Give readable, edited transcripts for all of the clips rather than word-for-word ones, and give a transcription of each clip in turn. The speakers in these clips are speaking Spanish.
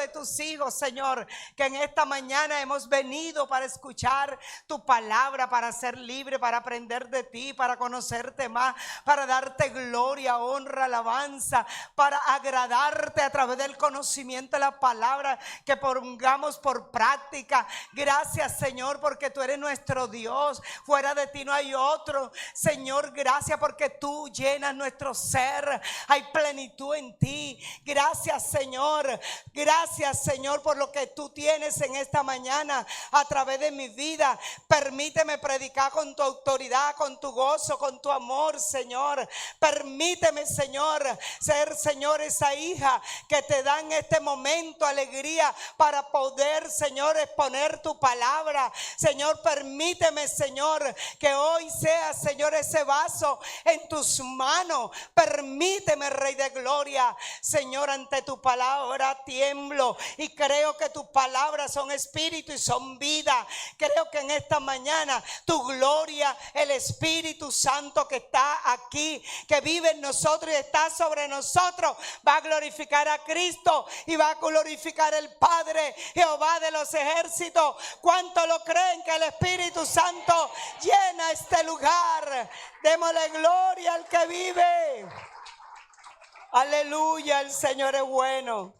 de tus hijos, Señor, que en esta mañana hemos venido para escuchar tu palabra, para ser libre, para aprender de ti, para conocerte más, para darte gloria, honra, alabanza, para agradarte a través del conocimiento de la palabra, que pongamos por práctica. Gracias, Señor, porque tú eres nuestro Dios. Fuera de ti no hay otro. Señor, gracias porque tú llenas nuestro ser. Hay plenitud en ti. Gracias, Señor. Gracias, Señor, por lo que tú tienes en esta mañana a través de mi vida. Permíteme predicar con tu autoridad, con tu gozo, con tu amor, Señor. Permíteme, Señor, ser, Señor, esa hija que te da en este momento alegría para poder, Señor, exponer tu palabra. Señor, permíteme, Señor, que hoy sea, Señor, ese vaso en tus manos. Permíteme, Rey de Gloria, Señor, ante tu palabra tiemblo y creo que tus palabras son espíritu y son vida. Creo que en esta mañana tu gloria, el Espíritu Santo que está aquí, que vive en nosotros y está sobre nosotros, va a glorificar a Cristo y va a glorificar el Padre, Jehová de los ejércitos. ¿Cuánto lo creen que el Espíritu Santo llena este lugar? Démosle gloria al que vive. Aleluya, el Señor es bueno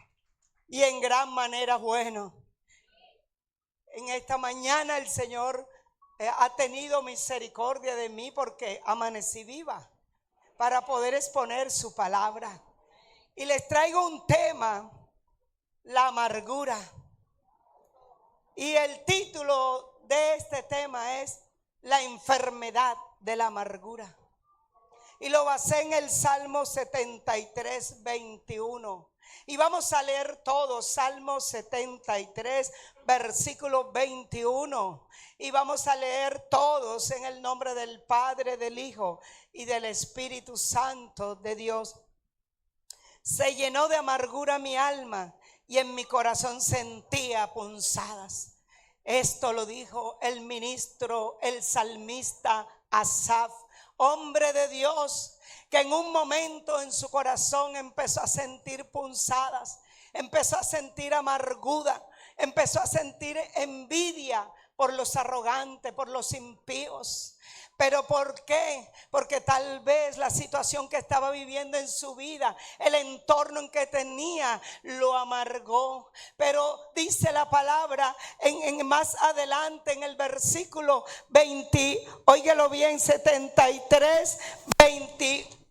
y en gran manera bueno. En esta mañana el Señor ha tenido misericordia de mí porque amanecí viva para poder exponer su palabra. Y les traigo un tema, la amargura. Y el título de este tema es la enfermedad de la amargura. Y lo basé en el Salmo 73, 21. Y vamos a leer todo, Salmo 73, versículo 21. Y vamos a leer todos en el nombre del Padre, del Hijo y del Espíritu Santo de Dios. Se llenó de amargura mi alma y en mi corazón sentía punzadas. Esto lo dijo el ministro, el salmista Asaf, hombre de Dios, que en un momento en su corazón empezó a sentir punzadas, empezó a sentir amargura, empezó a sentir envidia por los arrogantes, por los impíos. ¿Pero por qué? Porque tal vez la situación que estaba viviendo en su vida, el entorno en que tenía, lo amargó. Pero dice la palabra en más adelante en el versículo 20, óigalo bien, 73, 21.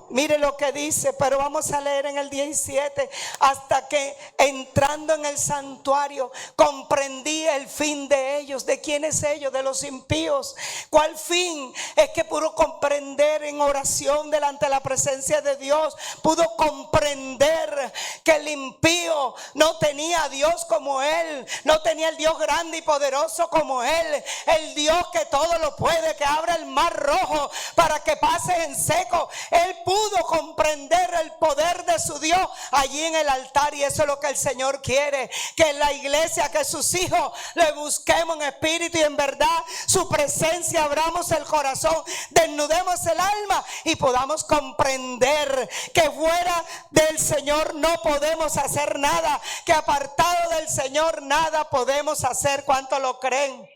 Mire lo que dice, pero vamos a leer en el 17. Hasta que entrando en el santuario comprendí el fin de ellos. ¿De quiénes ellos? De los impíos. ¿Cuál fin? Es que pudo comprender en oración delante de la presencia de Dios. Pudo comprender que el impío no tenía a Dios como él. No tenía el Dios grande y poderoso como él. El Dios que todo lo puede, que abre el mar rojo para que pase en seco. Él pudo comprender el poder de su Dios allí en el altar, y eso es lo que el Señor quiere, que en la iglesia, que sus hijos le busquemos en espíritu y en verdad su presencia, abramos el corazón, desnudemos el alma y podamos comprender que fuera del Señor no podemos hacer nada, que apartado del Señor nada podemos hacer. ¿Cuánto lo creen?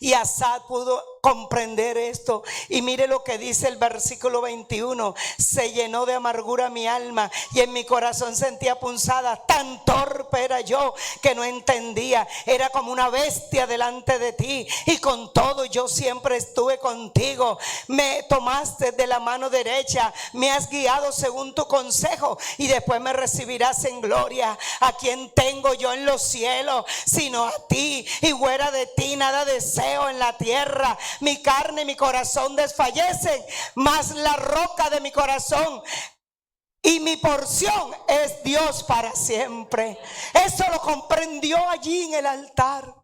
Y Asaf pudo comprender esto. Y mire lo que dice el versículo 21. Se llenó de amargura mi alma y en mi corazón sentía punzadas. Tan torpe era yo que no entendía. Era como una bestia delante de ti, y con todo yo siempre estuve contigo. Me tomaste de la mano derecha, me has guiado según tu consejo, y después me recibirás en gloria. ¿A quién tengo yo en los cielos sino a ti? Y fuera de ti nada deseo en la tierra. Mi carne y mi corazón desfallecen, mas la roca de mi corazón y mi porción es Dios para siempre. Eso lo comprendió allí en el altar,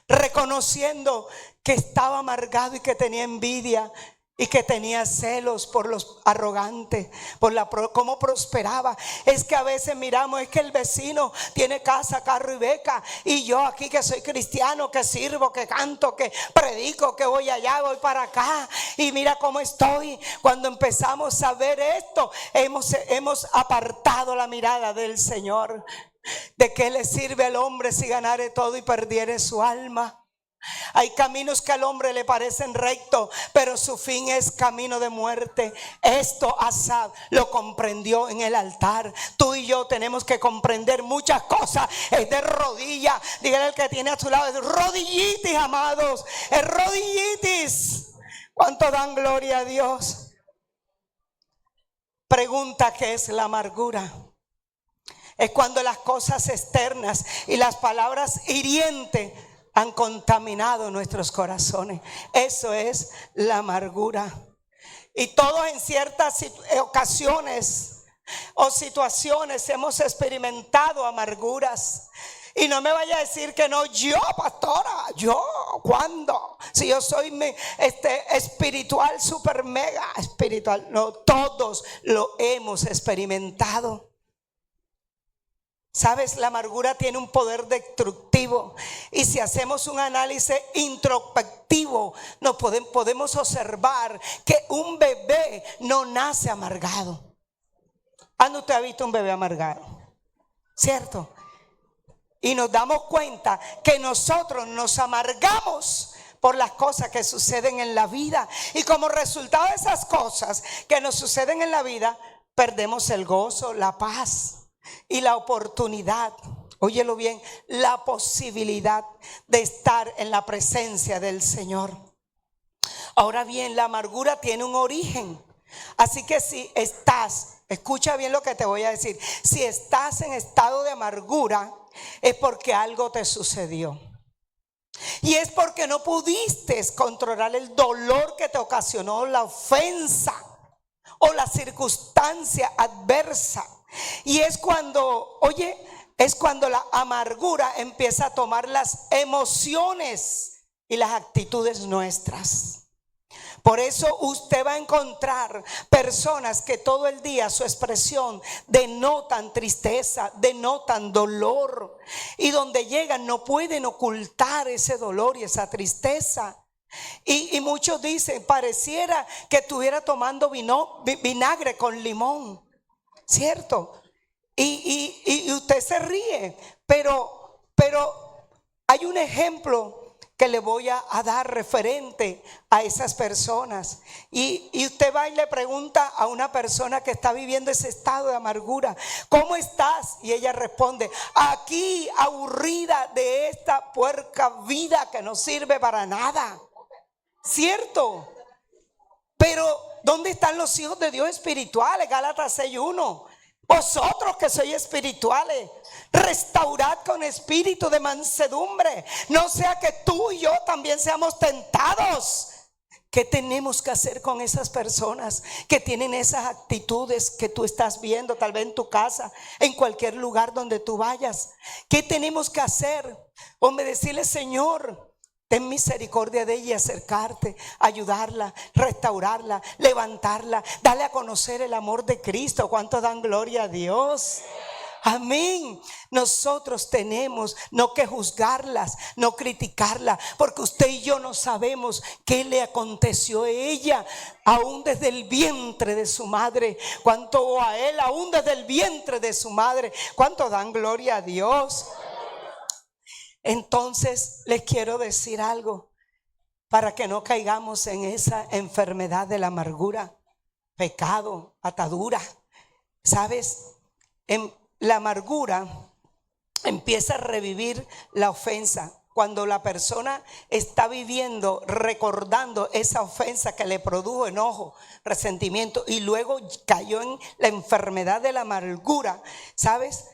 reconociendo que estaba amargado y que tenía envidia. y que tenía celos por los arrogantes, por cómo prosperaba. Es que a veces miramos, es que el vecino tiene casa, carro y beca, y yo aquí que soy cristiano, que sirvo, que canto, que predico, que voy allá, voy para acá, y mira cómo estoy. Cuando empezamos a ver esto, hemos apartado la mirada del Señor. ¿De qué le sirve al hombre si ganare todo y perdiere su alma? Hay caminos que al hombre le parecen rectos, pero su fin es camino de muerte. Esto Asaf lo comprendió en el altar. Tú y yo tenemos que comprender muchas cosas. Es de rodilla. Dígale al que tiene a su lado, es rodillitis, amados. Es rodillitis. ¿Cuánto dan gloria a Dios? Pregunta: ¿qué es la amargura? Es cuando las cosas externas y las palabras hirientes han contaminado nuestros corazones. Eso es la amargura. Y todos en ciertas ocasiones o situaciones hemos experimentado amarguras. Y no me vaya a decir que no, yo, pastora, yo, ¿cuándo? Si yo soy espiritual, super mega espiritual. No, todos lo hemos experimentado. Sabes, la amargura tiene un poder destructivo, y si hacemos un análisis introspectivo, podemos observar que un bebé no nace amargado. ¿Cuándo usted ha visto un bebé amargado? ¿Cierto? Y nos damos cuenta que nosotros nos amargamos por las cosas que suceden en la vida, y como resultado de esas cosas que nos suceden en la vida, perdemos el gozo, la paz y la oportunidad, óyelo bien, la posibilidad de estar en la presencia del Señor. Ahora bien, la amargura tiene un origen. Así que si estás, escucha bien lo que te voy a decir, si estás en estado de amargura, es porque algo te sucedió. Y es porque no pudiste controlar el dolor que te ocasionó la ofensa o la circunstancia adversa. Y es cuando, es cuando la amargura empieza a tomar las emociones y las actitudes nuestras. Por eso usted va a encontrar personas que todo el día su expresión denotan tristeza, denotan dolor, y donde llegan no pueden ocultar ese dolor y esa tristeza. Y muchos dicen, pareciera que estuviera tomando vinagre con limón. ¿Cierto? Y usted se ríe, pero hay un ejemplo que le voy a dar referente a esas personas. Y usted va y le pregunta a una persona que está viviendo ese estado de amargura: ¿cómo estás? Y ella responde: aquí, aburrida de esta puerca vida que no sirve para nada. ¿Cierto? Pero ¿dónde están los hijos de Dios espirituales? Gálatas 6:1. Vosotros que sois espirituales, restaurad con espíritu de mansedumbre, no sea que tú y yo también seamos tentados. ¿Qué tenemos que hacer con esas personas que tienen esas actitudes que tú estás viendo, tal vez en tu casa, en cualquier lugar donde tú vayas? ¿Qué tenemos que hacer? Hombre, decirle: Señor, ten misericordia de ella, y acercarte, ayudarla, restaurarla, levantarla, darle a conocer el amor de Cristo. ¿Cuánto dan gloria a Dios? Amén. Nosotros tenemos no que juzgarlas, no criticarla, porque usted y yo no sabemos qué le aconteció a ella aún desde el vientre de su madre. Cuánto a él aún desde el vientre de su madre. ¿Cuánto dan gloria a Dios? Entonces les quiero decir algo para que no caigamos en esa enfermedad de la amargura, pecado, atadura. ¿Sabes? En la amargura empieza a revivir la ofensa. Cuando la persona está viviendo, recordando esa ofensa que le produjo enojo, resentimiento, y luego cayó en la enfermedad de la amargura, ¿sabes?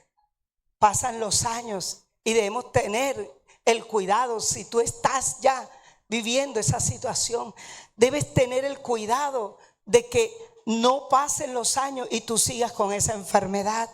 Pasan los años. Y debemos tener el cuidado. Si tú estás ya viviendo esa situación, debes tener el cuidado de que no pasen los años y tú sigas con esa enfermedad.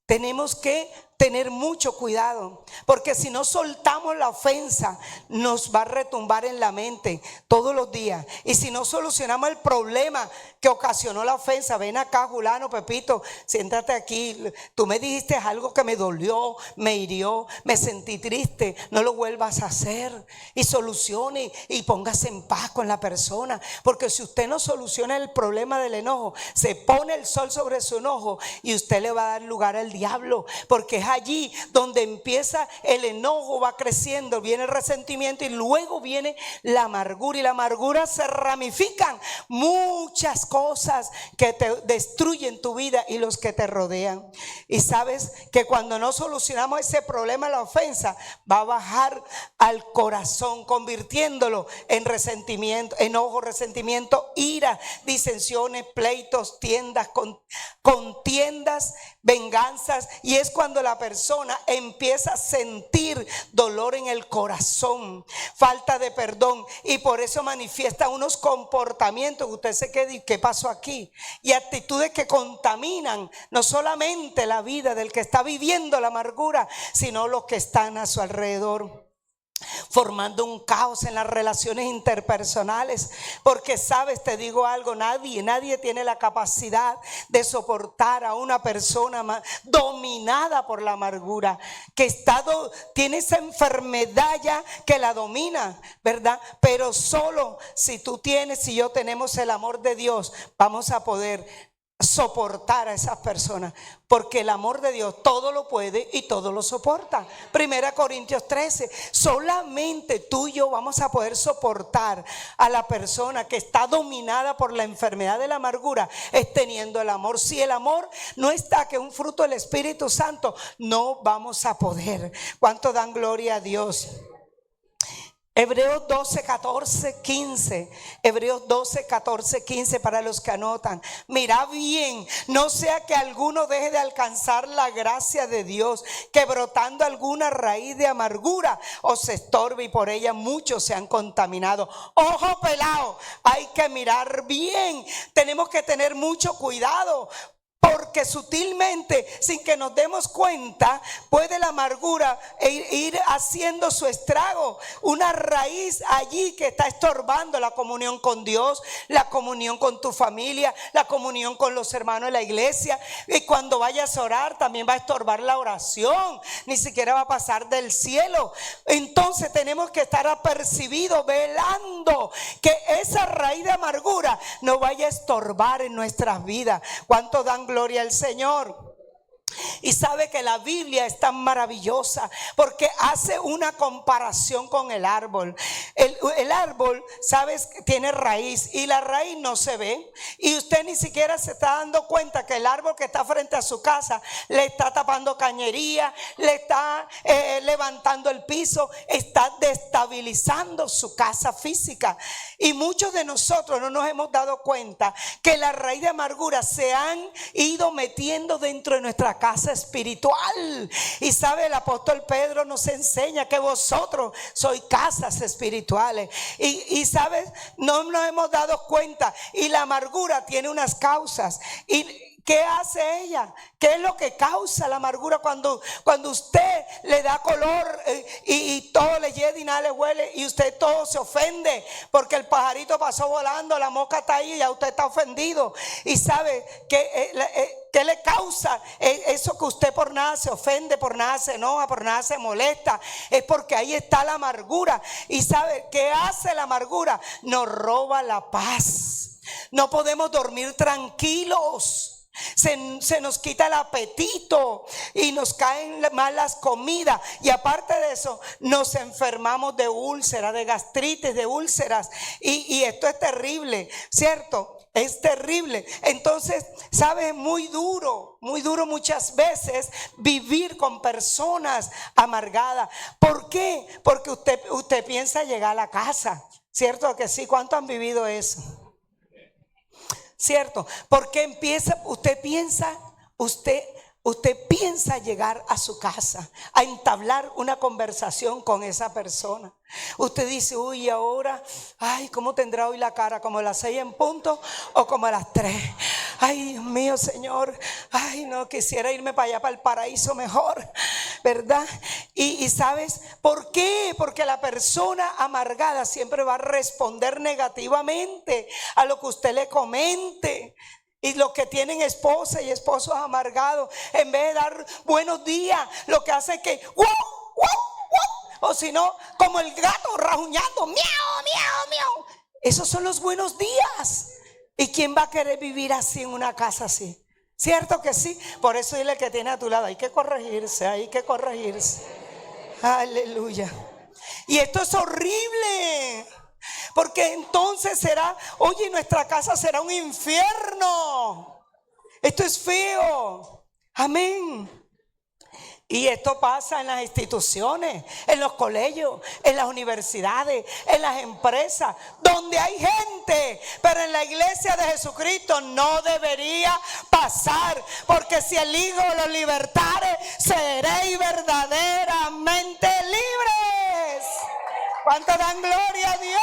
Tenemos que tener mucho cuidado, porque si no soltamos la ofensa, nos va a retumbar en la mente todos los días. Y si no solucionamos el problema que ocasionó la ofensa, ven acá, Julano, Pepito, siéntate aquí, tú me dijiste algo que me dolió, me hirió, me sentí triste, no lo vuelvas a hacer, y solucione y póngase en paz con la persona, porque si usted no soluciona el problema del enojo, se pone el sol sobre su enojo y usted le va a dar lugar al diablo, porque es allí donde empieza el enojo, va creciendo, viene el resentimiento y luego viene la amargura, y la amargura se ramifican muchas cosas que te destruyen tu vida y los que te rodean. Y sabes que cuando no solucionamos ese problema, la ofensa va a bajar al corazón, convirtiéndolo en resentimiento, enojo, resentimiento, ira, disensiones, pleitos, contiendas, venganzas. Y es cuando la persona empieza a sentir dolor en el corazón, falta de perdón, y por eso manifiesta unos comportamientos que usted se queda y ¿qué pasó aquí? Y actitudes que contaminan no solamente la vida del que está viviendo la amargura, sino los que están a su alrededor, formando un caos en las relaciones interpersonales. Porque sabes, te digo algo, nadie tiene la capacidad de soportar a una persona dominada por la amargura, que tiene esa enfermedad ya que la domina, ¿verdad? Pero solo si tú tienes y yo tenemos el amor de Dios, vamos a poder soportar a esas personas, porque el amor de Dios todo lo puede y todo lo soporta. 1 Corintios 13, solamente tú y yo vamos a poder soportar a la persona que está dominada por la enfermedad de la amargura, es teniendo el amor. Si el amor no está, que es un fruto del Espíritu Santo, no vamos a poder. ¿Cuánto dan gloria a Dios? Hebreos 12, 14, 15. Hebreos 12, 14, 15 para los que anotan. Mira bien, no sea que alguno deje de alcanzar la gracia de Dios, que brotando alguna raíz de amargura os estorbe y por ella muchos se han contaminado. Ojo pelado, hay que mirar bien. Tenemos que tener mucho cuidado, porque sutilmente, sin que nos demos cuenta, puede la amargura ir haciendo su estrago. Una raíz allí que está estorbando la comunión con Dios, la comunión con tu familia, la comunión con los hermanos de la iglesia. Y cuando vayas a orar, también va a estorbar la oración. Ni siquiera va a pasar del cielo. Entonces tenemos que estar apercibidos, velando que esa raíz de amargura no vaya a estorbar en nuestras vidas. ¿Cuánto dan gloria al Señor? Y sabe que la Biblia es tan maravillosa porque hace una comparación con el árbol. El árbol, sabes, tiene raíz y la raíz no se ve. Y usted ni siquiera se está dando cuenta que el árbol que está frente a su casa le está tapando cañería, le está levantando el piso, está destabilizando su casa física. Y muchos de nosotros no nos hemos dado cuenta que la raíz de amargura se han ido metiendo dentro de nuestra casa espiritual. Y sabe, el apóstol Pedro nos enseña que vosotros sois casas espirituales. Y sabes, no nos hemos dado cuenta. Y la amargura tiene unas causas. Y ¿qué hace ella? ¿Qué es lo que causa la amargura cuando usted le da color y todo le hiede y nada le huele, y usted todo se ofende porque el pajarito pasó volando, la mosca está ahí y ya usted está ofendido? Y sabe que ¿qué le causa eso? Que usted por nada se ofende, por nada se enoja, por nada se molesta. Es porque ahí está la amargura. Y ¿sabe qué hace la amargura? Nos roba la paz. No podemos dormir tranquilos. Se nos quita el apetito y nos caen mal las comidas. Y aparte de eso, nos enfermamos de úlceras, de gastritis, de úlceras. Y esto es terrible, ¿cierto? Es terrible. Entonces, ¿sabes? Muy duro muchas veces vivir con personas amargadas. ¿Por qué? Porque usted piensa llegar a la casa, ¿cierto que sí? ¿Cuántos han vivido eso? ¿Cierto? Porque usted piensa, usted usted piensa llegar a su casa, a entablar una conversación con esa persona. Usted dice, uy, ahora, ay, ¿cómo tendrá hoy la cara? ¿Como a las 6 en punto o como a las 3? Ay, Dios mío, Señor, ay, no, quisiera irme para allá, para el paraíso mejor, ¿verdad? Y ¿sabes por qué? Porque la persona amargada siempre va a responder negativamente a lo que usted le comente. Y los que tienen esposa y esposos amargados, en vez de dar buenos días, lo que hace es que ¡wow! O si no, como el gato rajuñando, miau, miau, miau. Esos son los buenos días. ¿Y quién va a querer vivir así en una casa así? ¿Cierto que sí? Por eso dile que tiene a tu lado, hay que corregirse, hay que corregirse. Aleluya. Y esto es horrible. Porque entonces será, oye, nuestra casa será un infierno. Esto es feo. Amén. Y esto pasa en las instituciones, en los colegios, en las universidades, en las empresas, donde hay gente. Pero en la iglesia de Jesucristo no debería pasar, porque si el Hijo los libertare, seréis verdaderamente libres. ¿Cuánto dan gloria a Dios?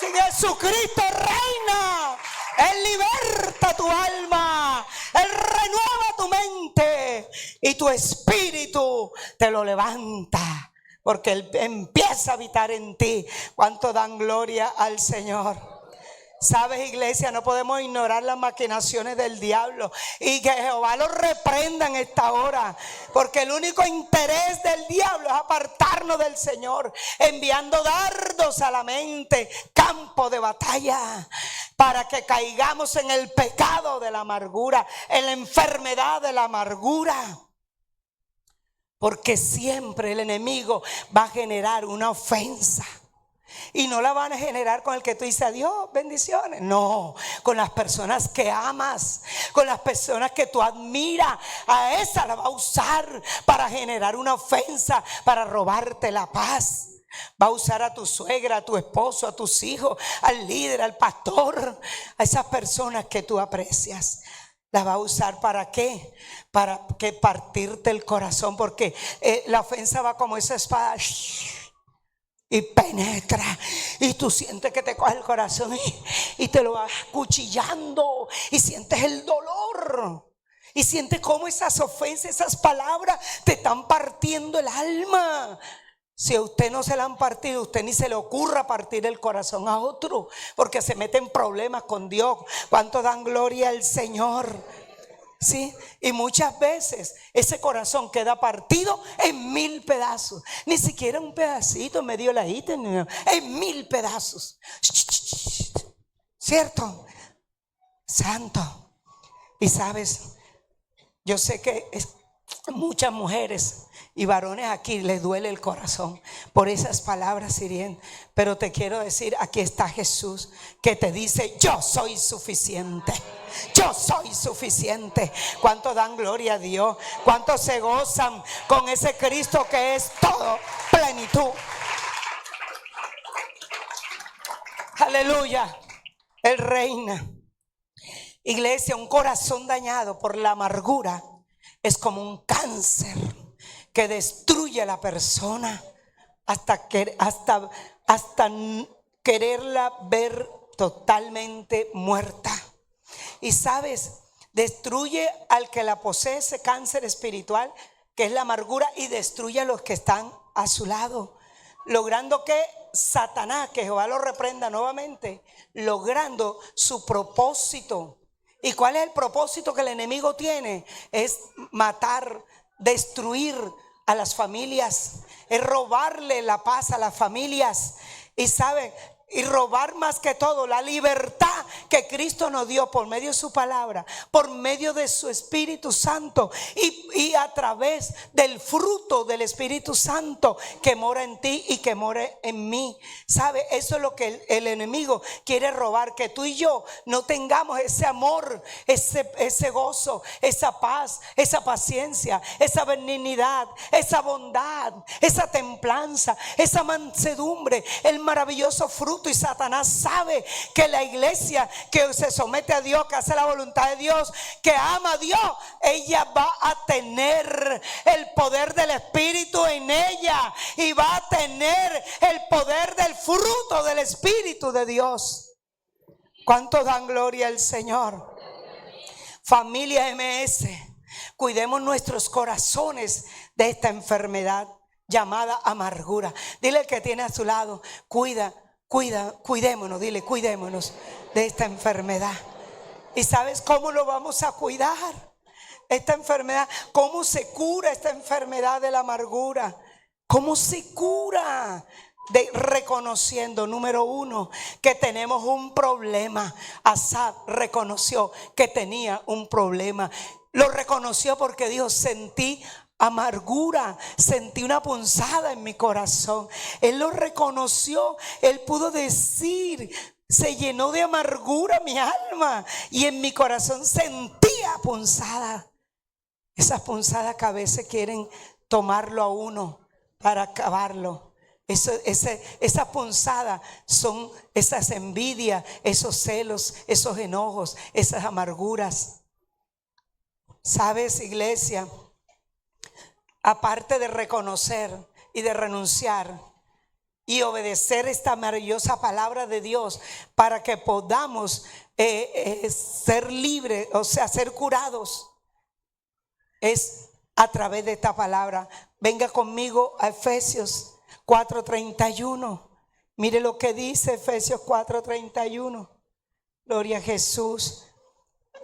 Si Jesucristo reina, Él liberta tu alma, Él renueva tu mente y tu espíritu te lo levanta, porque Él empieza a habitar en ti. ¿Cuánto dan gloria al Señor? Sabes, iglesia, no podemos ignorar las maquinaciones del diablo, y que Jehová lo reprenda en esta hora, porque el único interés del diablo es apartarnos del Señor, enviando dardos a la mente, campo de batalla, para que caigamos en el pecado de la amargura, en la enfermedad de la amargura. Porque siempre el enemigo va a generar una ofensa. Y no la van a generar con el que tú dices adiós, bendiciones. No, con las personas que amas, con las personas que tú admiras. A esa la va a usar para generar una ofensa, para robarte la paz. Va a usar a tu suegra, a tu esposo, a tus hijos, al líder, al pastor, a esas personas que tú aprecias. La va a usar ¿para qué? Para que partirte el corazón, porque la ofensa va como esa espada y penetra, y tú sientes que te coge el corazón y te lo va acuchillando, y sientes el dolor, y sientes cómo esas ofensas, esas palabras te están partiendo el alma. Si a usted no se la han partido, usted ni se le ocurra partir el corazón a otro, porque se mete en problemas con Dios. ¿Cuánto dan gloria al Señor? Sí, y muchas veces ese corazón queda partido en 1000 pedazos. Ni siquiera un pedacito, medio ladito, en 1000 pedazos. ¿Cierto? Santo. Y sabes, yo sé que muchas mujeres y varones aquí les duele el corazón por esas palabras hirientes, pero te quiero decir, aquí está Jesús, que te dice: yo soy suficiente. Yo soy suficiente. ¿Cuántos dan gloria a Dios? ¿Cuántos se gozan con ese Cristo que es todo plenitud? Aleluya. Él reina. Iglesia, un corazón dañado por la amargura es como un cáncer que destruye a la persona hasta quererla ver totalmente muerta. Y sabes, destruye al que la posee, ese cáncer espiritual que es la amargura, y destruye a los que están a su lado, logrando que Satanás, que Jehová lo reprenda nuevamente, logrando su propósito. ¿Y cuál es el propósito que el enemigo tiene? Es matar, destruir a las familias, es robarle la paz a las familias. Y saben, y robar más que todo la libertad que Cristo nos dio por medio de su palabra, por medio de su Espíritu Santo, y a través del fruto del Espíritu Santo que mora en ti y que mora en mí. ¿Sabe? Eso es lo que el enemigo quiere robar, que tú y yo no tengamos ese amor, ese gozo, esa paz, esa paciencia, esa benignidad, esa bondad, esa templanza, esa mansedumbre, el maravilloso fruto fruto, y Satanás sabe que la iglesia que se somete a Dios, que hace la voluntad de Dios, que ama a Dios, ella va a tener el poder del Espíritu en ella y va a tener el poder del fruto del Espíritu de Dios. ¿Cuántos dan gloria al Señor? Familia MS, cuidemos nuestros corazones de esta enfermedad llamada amargura. Dile al que tiene a su lado, cuidémonos, dile, cuidémonos de esta enfermedad. ¿Y sabes cómo lo vamos a cuidar? Esta enfermedad, ¿cómo se cura esta enfermedad de la amargura? ¿Cómo se cura? Reconociendo, número uno, que tenemos un problema. Asaf reconoció que tenía un problema. Lo reconoció porque dijo: sentí amargura, sentí una punzada en mi corazón. Él lo reconoció. Él pudo decir: se llenó de amargura mi alma y en mi corazón sentía punzada. Esas punzadas que a veces quieren tomarlo a uno para acabarlo. Esas punzadas son esas envidias, esos celos, esos enojos, esas amarguras. ¿Sabes, iglesia? Aparte de reconocer y de renunciar y obedecer esta maravillosa palabra de Dios para que podamos ser libres, o sea, ser curados, es a través de esta palabra. Venga conmigo a Efesios 4:31. Mire lo que dice Efesios 4:31. Gloria a Jesús.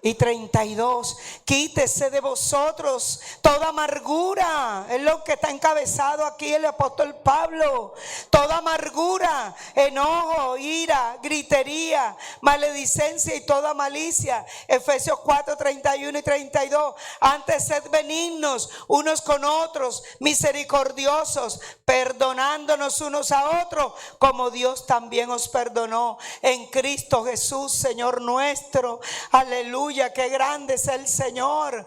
Y 32, quítese de vosotros toda amargura. Es lo que está encabezado aquí el apóstol Pablo. Toda amargura, enojo, ira, gritería, maledicencia y toda malicia. Efesios 4:31 y 32. Antes sed benignos unos con otros, misericordiosos, perdonándonos unos a otros, como Dios también os perdonó en Cristo Jesús, Señor nuestro. Aleluya. Qué grande es el Señor.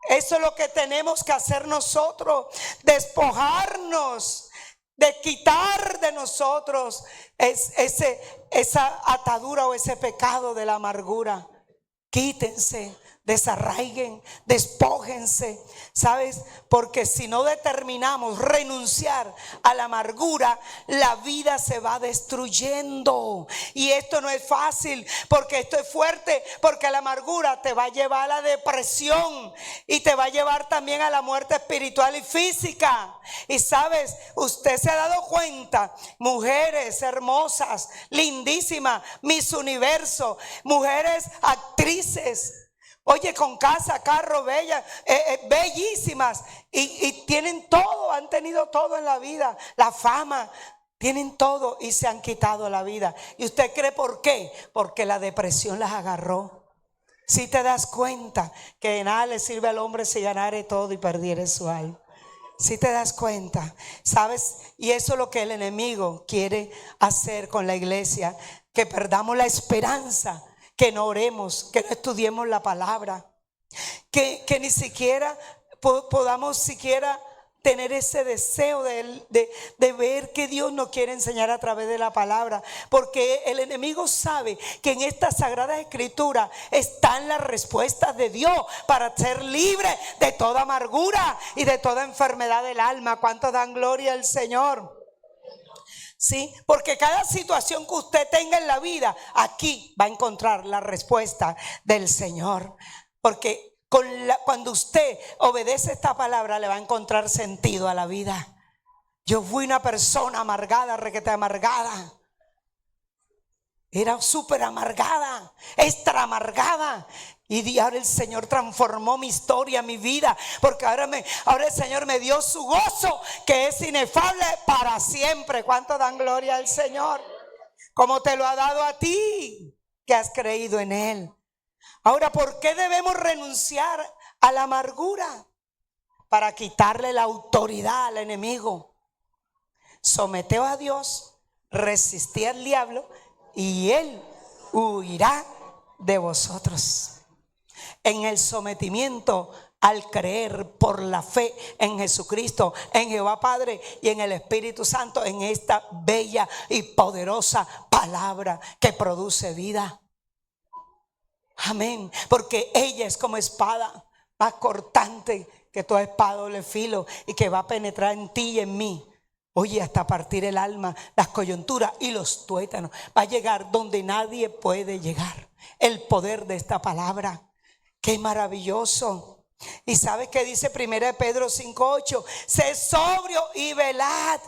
Eso es lo que tenemos que hacer nosotros: despojarnos, de quitar de nosotros esa atadura o ese pecado de la amargura. Quítense, desarraiguen, despójense. ¿Sabes? Porque si no determinamos renunciar a la amargura, la vida se va destruyendo. Y esto no es fácil, porque esto es fuerte, porque la amargura te va a llevar a la depresión y te va a llevar también a la muerte espiritual y física. Y sabes, usted se ha dado cuenta, mujeres hermosas, lindísimas, Miss Universo, mujeres actrices, oye, con casa, carro, bellas, bellísimas, y tienen todo, han tenido todo en la vida, la fama, tienen todo y se han quitado la vida. ¿Y usted cree por qué? Porque la depresión las agarró. Si te das cuenta que de nada le sirve al hombre si ganare todo y perdiere su alma. Si te das cuenta, ¿sabes? Y eso es lo que el enemigo quiere hacer con la iglesia, que perdamos la esperanza, que no oremos, que no estudiemos la palabra, que ni siquiera podamos siquiera tener ese deseo de ver que Dios nos quiere enseñar a través de la palabra, porque el enemigo sabe que en esta sagrada escritura están las respuestas de Dios para ser libre de toda amargura y de toda enfermedad del alma. ¿Cuántos dan gloria al Señor? Sí, porque cada situación que usted tenga en la vida, aquí va a encontrar la respuesta del Señor. Porque cuando usted obedece esta palabra, le va a encontrar sentido a la vida. Yo fui una persona amargada, requete amargada. Era súper amargada, extra amargada. Y ahora el Señor transformó mi historia, mi vida, porque ahora el Señor me dio su gozo, que es inefable para siempre. ¿Cuánto dan gloria al Señor? Como te lo ha dado a ti, que has creído en Él. Ahora, ¿por qué debemos renunciar a la amargura? Para quitarle la autoridad al enemigo. Someteos a Dios, resistid al diablo y Él huirá de vosotros. En el sometimiento al creer por la fe en Jesucristo, en Jehová Padre y en el Espíritu Santo, en esta bella y poderosa palabra que produce vida. Amén. Porque ella es como espada más cortante que toda espada de doble filo y que va a penetrar en ti y en mí. Oye, hasta partir el alma, las coyunturas y los tuétanos. Va a llegar donde nadie puede llegar. El poder de esta palabra. Qué maravilloso. Y ¿sabes qué dice 1 Pedro 5:8? Sed sobrio y velad,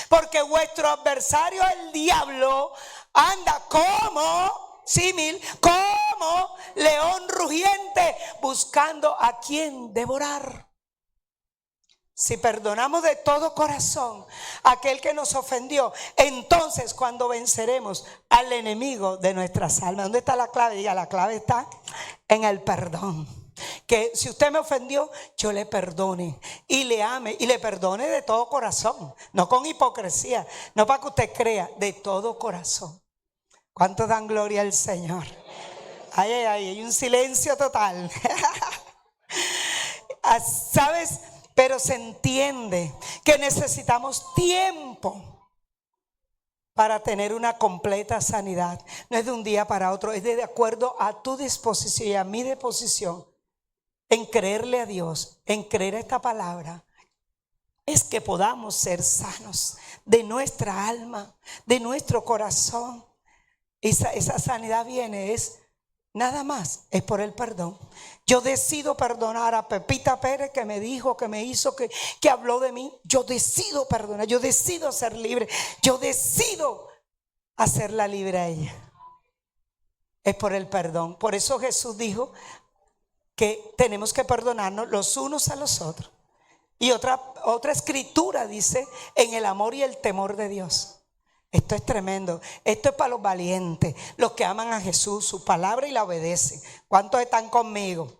porque vuestro adversario el diablo anda como símil, como león rugiente, buscando a quien devorar. Si perdonamos de todo corazón a aquel que nos ofendió, entonces cuando venceremos al enemigo de nuestras almas. ¿Dónde está la clave? Diga, la clave está en el perdón. Que si usted me ofendió, yo le perdone y le ame y le perdone de todo corazón, no con hipocresía, no para que usted crea, de todo corazón. ¿Cuántos dan gloria al Señor? Ay, ay, ay, hay un silencio total. ¿Sabes? Pero se entiende que necesitamos tiempo para tener una completa sanidad. No es de un día para otro, es de acuerdo a tu disposición y a mi disposición en creerle a Dios, en creer esta palabra. Es que podamos ser sanos de nuestra alma, de nuestro corazón. Esa sanidad viene, es nada más, es por el perdón. Yo decido perdonar a Pepita Pérez, que me dijo, que me hizo, que habló de mí. Yo decido perdonar, yo decido ser libre, yo decido hacerla libre a ella. Es por el perdón. Por eso Jesús dijo que tenemos que perdonarnos los unos a los otros. Y otra escritura dice, en el amor y el temor de Dios. Esto es tremendo. Esto es para los valientes, los que aman a Jesús, su palabra y la obedecen. ¿Cuántos están conmigo?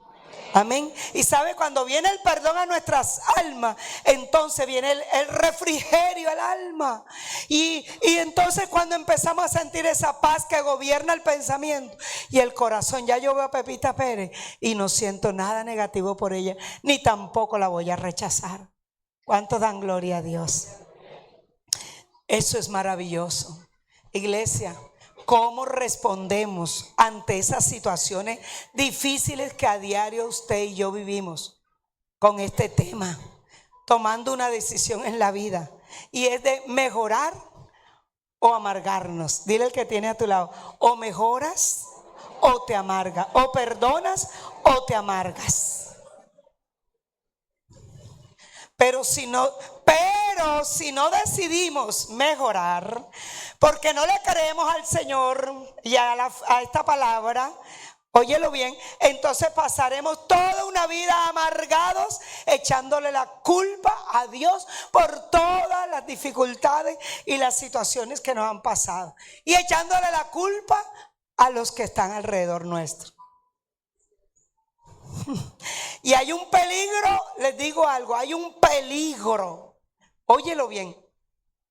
Amén. Y sabe, cuando viene el perdón a nuestras almas, entonces viene el refrigerio al alma. Y entonces cuando empezamos a sentir esa paz que gobierna el pensamiento y el corazón, ya yo veo a Pepita Pérez y no siento nada negativo por ella, ni tampoco la voy a rechazar. ¿Cuántos dan gloria a Dios? Eso es maravilloso. Iglesia, ¿cómo respondemos ante esas situaciones difíciles que a diario usted y yo vivimos con este tema? Tomando una decisión en la vida, y es de mejorar o amargarnos. Dile al que tiene a tu lado, o mejoras o te amargas, o perdonas o te amargas. Pero si no decidimos mejorar, porque no le creemos al Señor y a esta palabra, óyelo bien, entonces pasaremos toda una vida amargados, echándole la culpa a Dios por todas las dificultades y las situaciones que nos han pasado, y echándole la culpa a los que están alrededor nuestro. Y hay un peligro, les digo algo, hay un peligro, óyelo bien,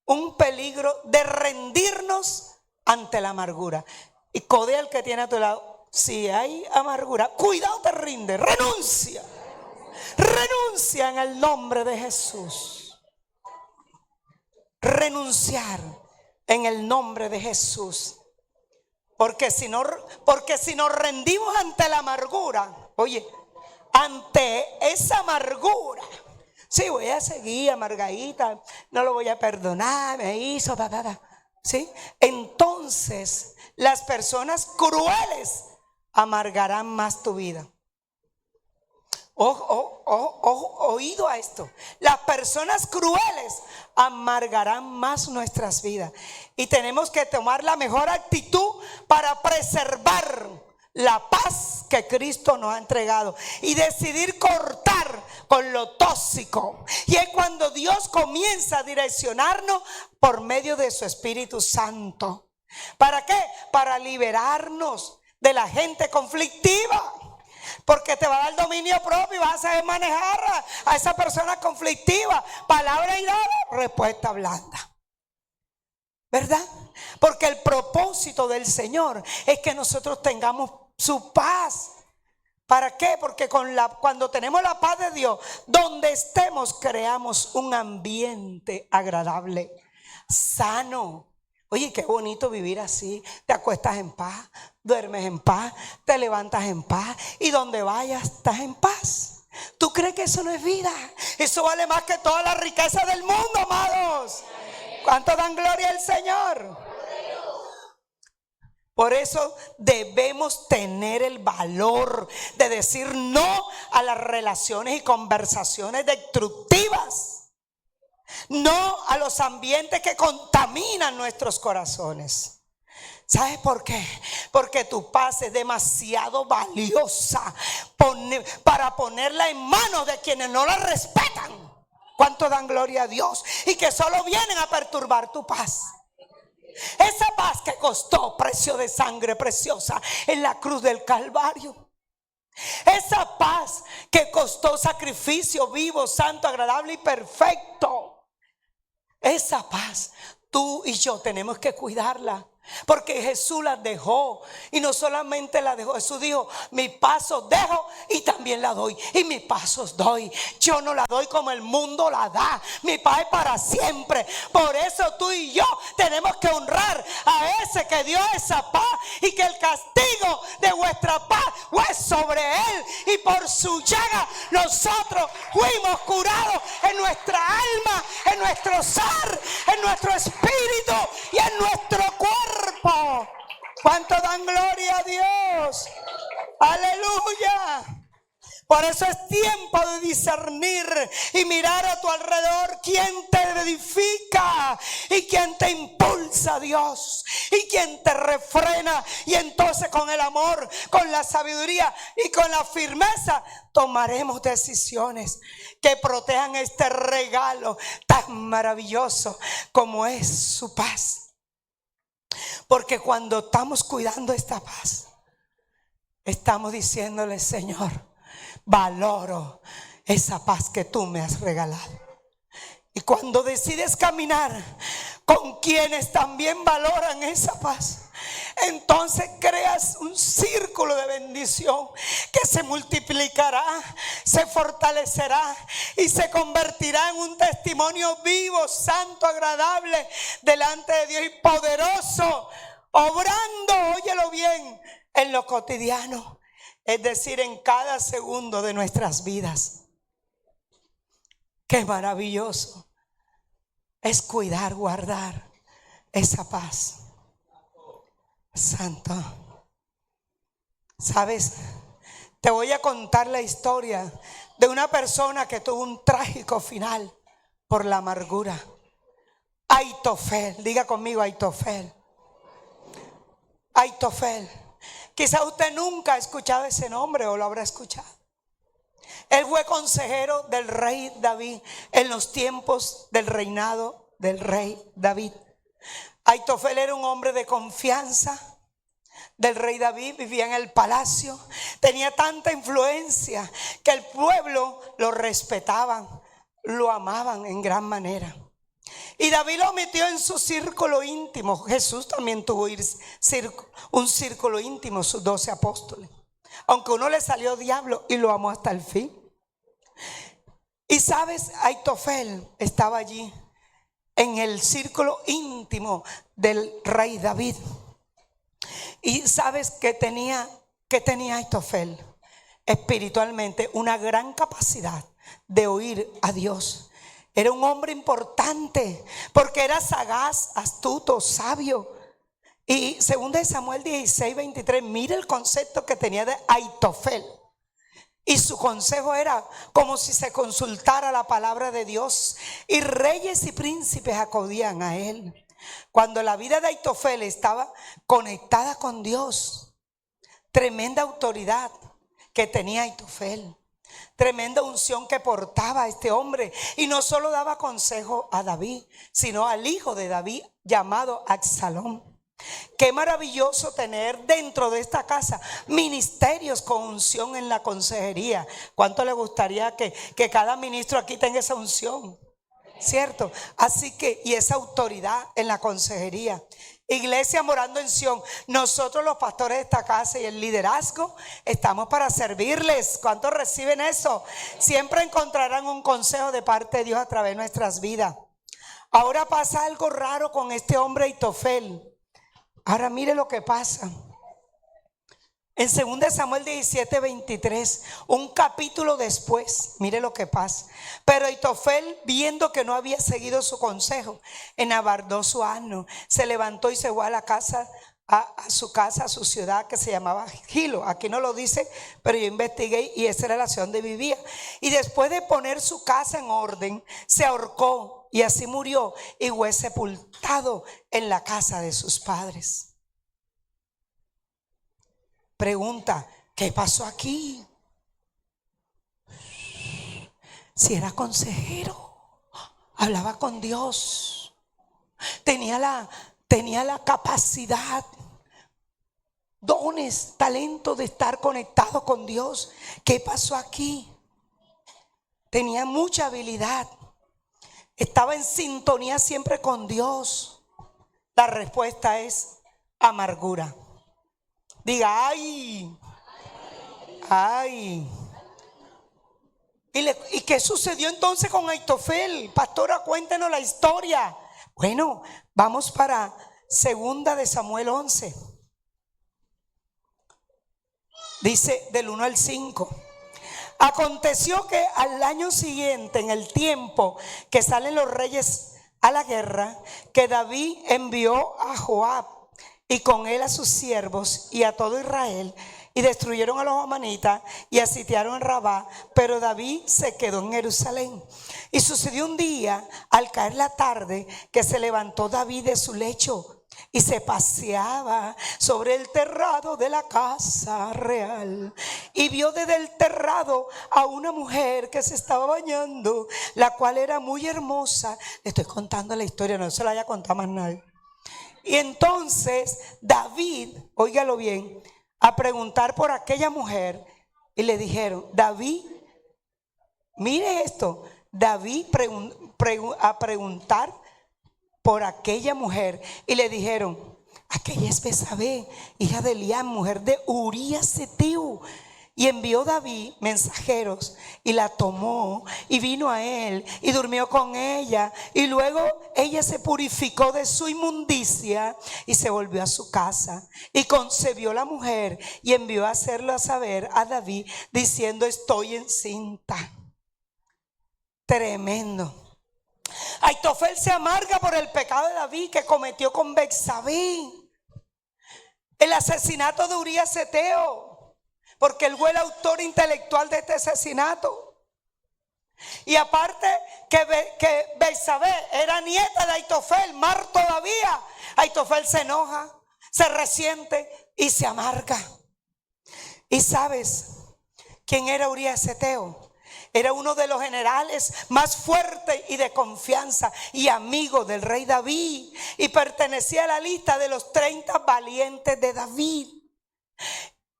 un peligro de rendirnos ante la amargura. Y codea al que tiene a tu lado, si hay amargura, cuidado, te rinde, renuncia en el nombre de Jesús. Renunciar en el nombre de Jesús. Porque si nos rendimos ante la amargura, oye, ante esa amargura, sí, voy a seguir amargadita, no lo voy a perdonar, me hizo, ¿sí? Entonces las personas crueles amargarán más tu vida. Oído a esto. Las personas crueles amargarán más nuestras vidas. Y tenemos que tomar la mejor actitud para preservar la paz que Cristo nos ha entregado y decidir cortar con lo tóxico. Y es cuando Dios comienza a direccionarnos por medio de su Espíritu Santo. ¿Para qué? Para liberarnos de la gente conflictiva. Porque te va a dar dominio propio y vas a saber manejar a esa persona conflictiva. Palabra y dada, respuesta blanda. ¿Verdad? Porque el propósito del Señor es que nosotros tengamos su paz. ¿Para qué? Porque cuando tenemos la paz de Dios, donde estemos creamos un ambiente agradable, sano. Oye, qué bonito vivir así. Te acuestas en paz, duermes en paz, te levantas en paz y donde vayas estás en paz. ¿Tú crees que eso no es vida? Eso vale más que toda la riqueza del mundo, amados. ¿Cuánto dan gloria al Señor? Por eso debemos tener el valor de decir no a las relaciones y conversaciones destructivas. No a los ambientes que contaminan nuestros corazones. ¿Sabes por qué? Porque tu paz es demasiado valiosa para ponerla en manos de quienes no la respetan. ¿Cuánto dan gloria a Dios? Y que solo vienen a perturbar tu paz. Esa paz que costó precio de sangre preciosa en la cruz del Calvario. Esa paz que costó sacrificio vivo, santo, agradable y perfecto. Esa paz, tú y yo tenemos que cuidarla. Porque Jesús la dejó. Y no solamente la dejó, Jesús dijo: mi paz os dejo y también la doy. Y mi paz os doy. Yo no la doy como el mundo la da. Mi paz es para siempre. Por eso tú y yo tenemos que honrar a ese que dio esa paz. Y que el castigo de vuestra paz fue sobre él. Y por su llaga nosotros fuimos curados en nuestra alma, en nuestro ser, en nuestro espíritu y en nuestro cuerpo. ¿Cuánto dan gloria a Dios? Aleluya. Por eso es tiempo de discernir y mirar a tu alrededor quién te edifica y quién te impulsa, Dios, y quién te refrena. Y entonces con el amor, con la sabiduría y con la firmeza tomaremos decisiones que protejan este regalo tan maravilloso como es su paz. Porque cuando estamos cuidando esta paz, estamos diciéndole: Señor, valoro esa paz que tú me has regalado. Y cuando decides caminar con quienes también valoran esa paz, entonces creas un círculo de bendición que se multiplicará, se fortalecerá y se convertirá en un testimonio vivo, santo, agradable delante de Dios y poderoso, obrando, óyelo bien, en lo cotidiano, es decir, en cada segundo de nuestras vidas. Qué maravilloso es cuidar, guardar esa paz. Santo. ¿Sabes? Te voy a contar la historia de una persona que tuvo un trágico final por la amargura. Aitofel, diga conmigo: Aitofel. Aitofel. Quizá usted nunca ha escuchado ese nombre o lo habrá escuchado. Él fue consejero del rey David en los tiempos del reinado del rey David. Aitofel era un hombre de confianza del rey David, vivía en el palacio, tenía tanta influencia que el pueblo lo respetaban, lo amaban en gran manera. Y David lo metió en su círculo íntimo. Jesús también tuvo un círculo íntimo, sus 12 apóstoles. Aunque uno le salió diablo y lo amó hasta el fin. Y sabes, Aitofel estaba allí en el círculo íntimo del rey David. Y sabes que tenía Aitofel espiritualmente una gran capacidad de oír a Dios. Era un hombre importante porque era sagaz, astuto, sabio. Y según de Samuel 16:23, mira el concepto que tenía de Aitofel. Y su consejo era como si se consultara la palabra de Dios. Y reyes y príncipes acudían a él. Cuando la vida de Aitofel estaba conectada con Dios, tremenda autoridad que tenía Aitofel, tremenda unción que portaba este hombre. Y no solo daba consejo a David, sino al hijo de David llamado Absalón. Qué maravilloso tener dentro de esta casa ministerios con unción en la consejería. ¿Cuánto le gustaría que cada ministro aquí tenga esa unción? ¿Cierto? Así que, y esa autoridad en la consejería. Iglesia Morando en Sión, nosotros los pastores de esta casa y el liderazgo estamos para servirles. ¿Cuántos reciben eso? Siempre encontrarán un consejo de parte de Dios a través de nuestras vidas. Ahora pasa algo raro con este hombre Aitofel. Ahora mire lo que pasa. En 2 Samuel 17:23, un capítulo después, mire lo que pasa. Pero Aitofel, viendo que no había seguido su consejo, enabardó su asno, se levantó y se fue a la casa, a su casa, a su ciudad que se llamaba Gilo. Aquí no lo dice, pero yo investigué y esa era la ciudad donde vivía. Y después de poner su casa en orden, se ahorcó y así murió y fue sepultado en la casa de sus padres. Pregunta, ¿qué pasó aquí? Si era consejero, hablaba con Dios, tenía la capacidad, dones, talento de estar conectado con Dios. ¿Qué pasó aquí? Tenía mucha habilidad, estaba en sintonía siempre con Dios. La respuesta es amargura. Diga, ay, ay. ¿Y qué sucedió entonces con Aitofel? Pastora, cuéntenos la historia. Bueno, vamos para 2 Samuel 11. Dice del 1 al 5. Aconteció que al año siguiente, en el tiempo que salen los reyes a la guerra, que David envió a Joab y con él a sus siervos y a todo Israel, y destruyeron a los amonitas y asitiaron en Rabá, pero David se quedó en Jerusalén. Y sucedió un día, al caer la tarde, que se levantó David de su lecho y se paseaba sobre el terrado de la casa real, y vio desde el terrado a una mujer que se estaba bañando, la cual era muy hermosa. Le estoy contando la historia, no se la haya contado más nadie. Y entonces David, óigalo bien, a preguntar por aquella mujer, y le dijeron, David, mire esto, David a preguntar por aquella mujer, y le dijeron, aquella es Betsabé, hija de Eliab, mujer de Urías Heteo. Y envió David mensajeros y la tomó y vino a él y durmió con ella, y luego ella se purificó de su inmundicia y se volvió a su casa, y concebió la mujer y envió a hacerlo a saber a David diciendo, estoy encinta. Tremendo. Aitofel se amarga por el pecado de David que cometió con Betsabé, el asesinato de Urías Heteo, porque él fue el autor intelectual de este asesinato. Y aparte que Betsabé era nieta de Aitofel, más todavía, Aitofel se enoja, se resiente y se amarga. ¿Y sabes quién era Urías Heteo? Era uno de los generales más fuertes y de confianza y amigo del rey David, y pertenecía a la lista de los 30 valientes de David.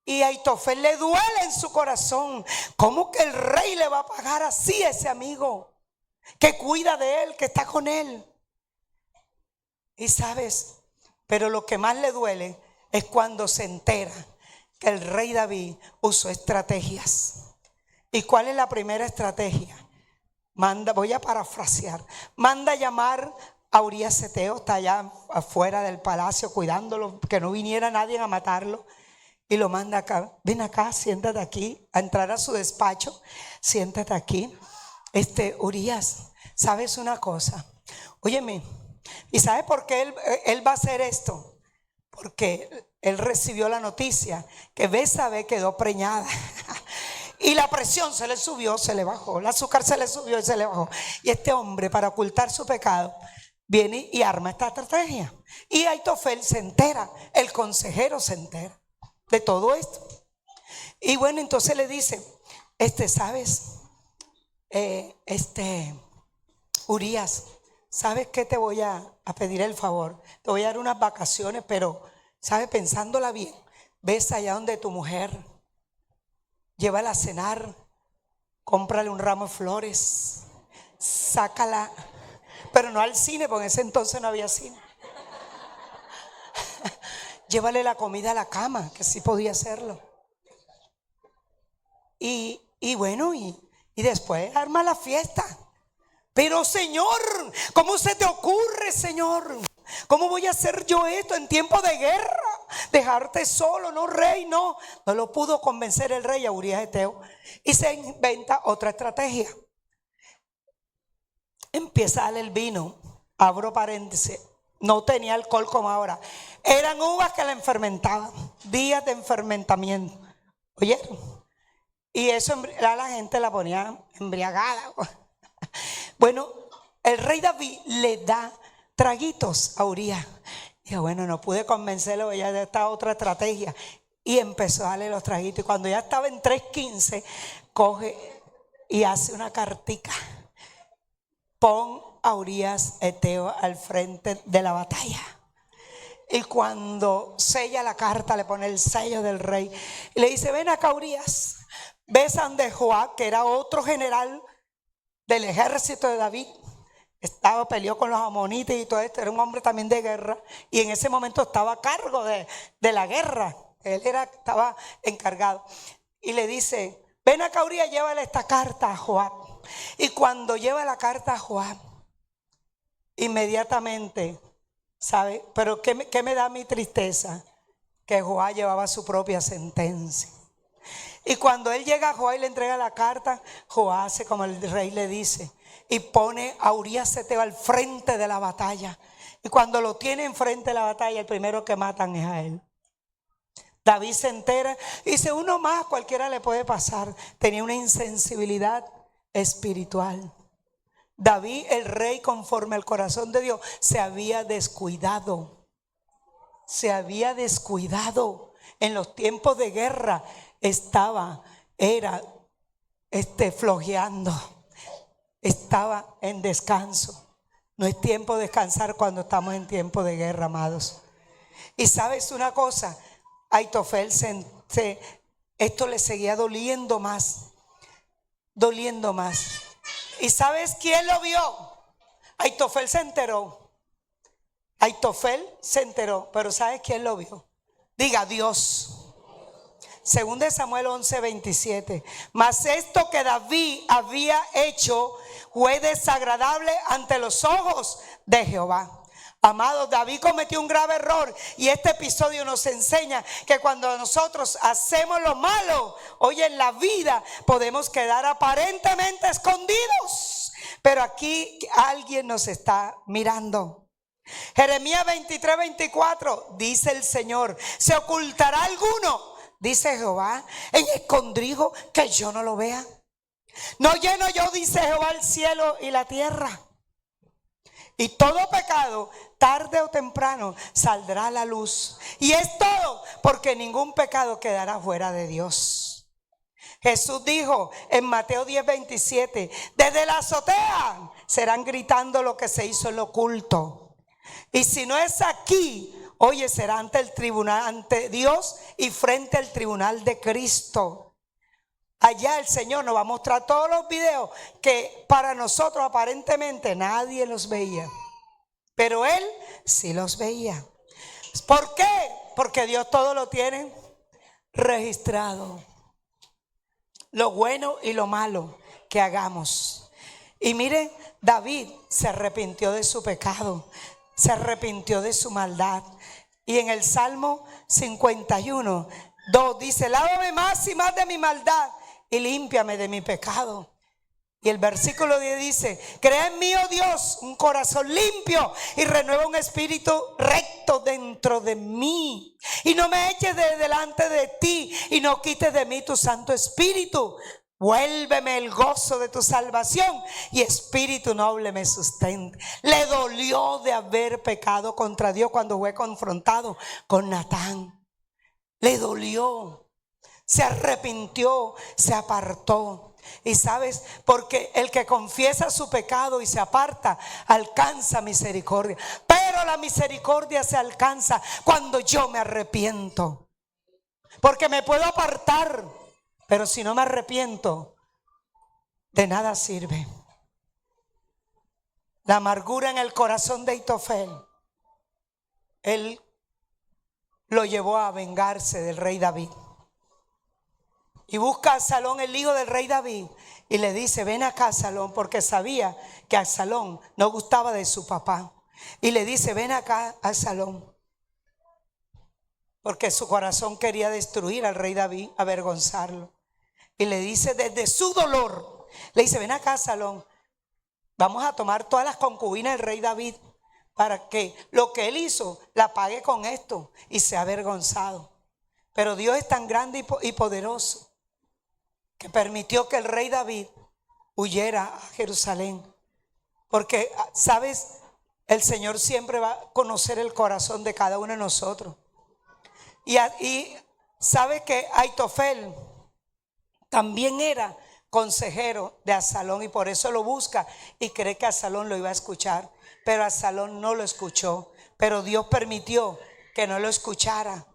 Y a Aitofel le duele en su corazón. ¿Cómo que el rey le va a pagar así a ese amigo que cuida de él, que está con él? Y sabes, pero lo que más le duele es cuando se entera que el rey David usó estrategias. ¿Y cuál es la primera estrategia? Voy a parafrasear, manda a llamar a Urías Heteo, está allá afuera del palacio cuidándolo, que no viniera nadie a matarlo. Y lo manda acá, ven acá, siéntate aquí, a entrar a su despacho, siéntate aquí. Urías, ¿sabes una cosa? Óyeme, ¿y sabe por qué él va a hacer esto? Porque él recibió la noticia que Betsabé quedó preñada. Y la presión se le subió, se le bajó, el azúcar se le subió y se le bajó. Y este hombre, para ocultar su pecado, viene y arma esta estrategia. Y Aitofel se entera, el consejero se entera de todo esto. Y bueno, entonces le dice, ¿sabes? Urías, ¿sabes qué? Te voy a pedir el favor. Te voy a dar unas vacaciones, pero, ¿sabes? Pensándola bien, ves allá donde tu mujer, llévala a cenar, cómprale un ramo de flores, sácala, pero no al cine, porque en ese entonces no había cine. llévale la comida a la cama, que sí podía hacerlo. Y bueno, y después arma la fiesta. Pero Señor, ¿cómo se te ocurre, Señor? ¿Cómo voy a hacer yo esto en tiempo de guerra? Dejarte solo, no, rey, no. No lo pudo convencer el rey a Urías Eteo. Y se inventa otra estrategia. Empieza a darle el vino. Abro paréntesis. No tenía alcohol como ahora. Eran uvas que la enfermentaban. Días de enfermentamiento. ¿Oyeron? Y eso a la gente la ponía embriagada. Bueno, el rey David le da traguitos a Urías. Y bueno, no pude convencerlo, ya de esta otra estrategia. Y empezó a darle los traguitos. Y cuando ya estaba en 3:15, coge y hace una cartica. Pon a Urías Eteo al frente de la batalla. Y cuando sella la carta, le pone el sello del rey. Y le dice, ven acá, Urías. Ves a donde Joab, que era otro general del ejército de David. Peleó con los amonitas y todo esto. Era un hombre también de guerra. Y en ese momento estaba a cargo de la guerra. Él estaba encargado. Y le dice, ven acá, Urías, llévale esta carta a Joab. Y cuando lleva la carta a Joab, inmediatamente, ¿sabe? Pero ¿qué me da mi tristeza? Que Joab llevaba su propia sentencia. Y cuando él llega a Joab y le entrega la carta, Joab hace como el rey le dice y pone a Urías Eteo al frente de la batalla. Y cuando lo tiene enfrente de la batalla, el primero que matan es a él. David se entera y dice, uno más, cualquiera le puede pasar. Tenía una insensibilidad espiritual. David, el rey, conforme al corazón de Dios, se había descuidado. Se había descuidado. En los tiempos de guerra era flojeando. Estaba en descanso. No es tiempo de descansar cuando estamos en tiempo de guerra, amados. Y sabes una cosa, Aitofel esto le seguía doliendo más. ¿Y sabes quién lo vio? Aitofel se enteró. Pero ¿sabes quién lo vio? Diga, Dios. Según de Samuel 11:27. Mas esto que David había hecho fue desagradable ante los ojos de Jehová. Amados, David cometió un grave error y este episodio nos enseña que cuando nosotros hacemos lo malo, hoy en la vida podemos quedar aparentemente escondidos, pero aquí alguien nos está mirando. Jeremías 23:24 dice el Señor, ¿se ocultará alguno? Dice Jehová, en escondrijo que yo no lo vea. No lleno yo, dice Jehová, el cielo y la tierra. Y todo pecado, tarde o temprano, saldrá a la luz. Y es todo porque ningún pecado quedará fuera de Dios. Jesús dijo en Mateo 10:27, desde la azotea serán gritando lo que se hizo en lo oculto. Y si no es aquí, oye, será ante el tribunal, ante Dios y frente al tribunal de Cristo. Allá el Señor nos va a mostrar todos los videos que para nosotros aparentemente nadie los veía, pero Él sí los veía. ¿Por qué? Porque Dios todo lo tiene registrado, lo bueno y lo malo que hagamos. Y miren, David se arrepintió de su pecado, se arrepintió de su maldad. Y en el Salmo 51:2 dice, lávame más y más de mi maldad y límpiame de mi pecado. Y el versículo 10 dice, crea en mí, oh Dios, un corazón limpio y renueva un espíritu recto dentro de mí. Y no me eches de delante de ti y no quites de mí tu Santo Espíritu. Vuélveme el gozo de tu salvación y espíritu noble me sustente. Le dolió de haber pecado contra Dios cuando fue confrontado con Natán. Le dolió. Se arrepintió, se apartó. Y sabes, porque el que confiesa su pecado y se aparta alcanza misericordia. Pero la misericordia se alcanza cuando yo me arrepiento. Porque me puedo apartar, pero si no me arrepiento, de nada sirve. La amargura en el corazón de Aitofel, él lo llevó a vengarse del rey David. Y busca a Absalón, el hijo del rey David, y le dice: ven acá, Absalón, porque sabía que Absalón no gustaba de su papá. Y le dice: ven acá, Absalón, porque su corazón quería destruir al rey David, avergonzarlo. Y le dice desde su dolor, le dice: ven acá, Absalón, vamos a tomar todas las concubinas del rey David para que lo que él hizo la pague con esto y sea avergonzado. Pero Dios es tan grande y poderoso que permitió que el rey David huyera a Jerusalén. Porque, ¿sabes? El Señor siempre va a conocer el corazón de cada uno de nosotros. Y sabe que Aitofel también era consejero de Absalón, y por eso lo busca y cree que Absalón lo iba a escuchar. Pero Absalón no lo escuchó, pero Dios permitió que no lo escuchara.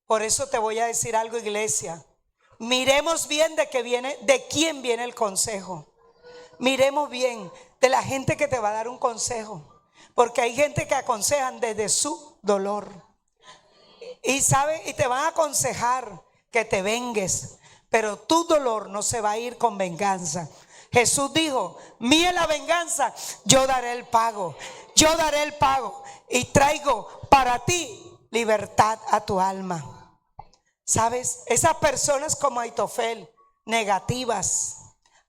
Por eso te voy a decir algo, iglesia. Miremos bien de quién viene el consejo. Miremos bien de la gente que te va a dar un consejo, porque hay gente que aconsejan desde su dolor. Y te van a aconsejar que te vengues, pero tu dolor no se va a ir con venganza. Jesús dijo: mía es la venganza, yo daré el pago. Yo daré el pago y traigo para ti libertad a tu alma. ¿Sabes? Esas personas como Aitofel, negativas,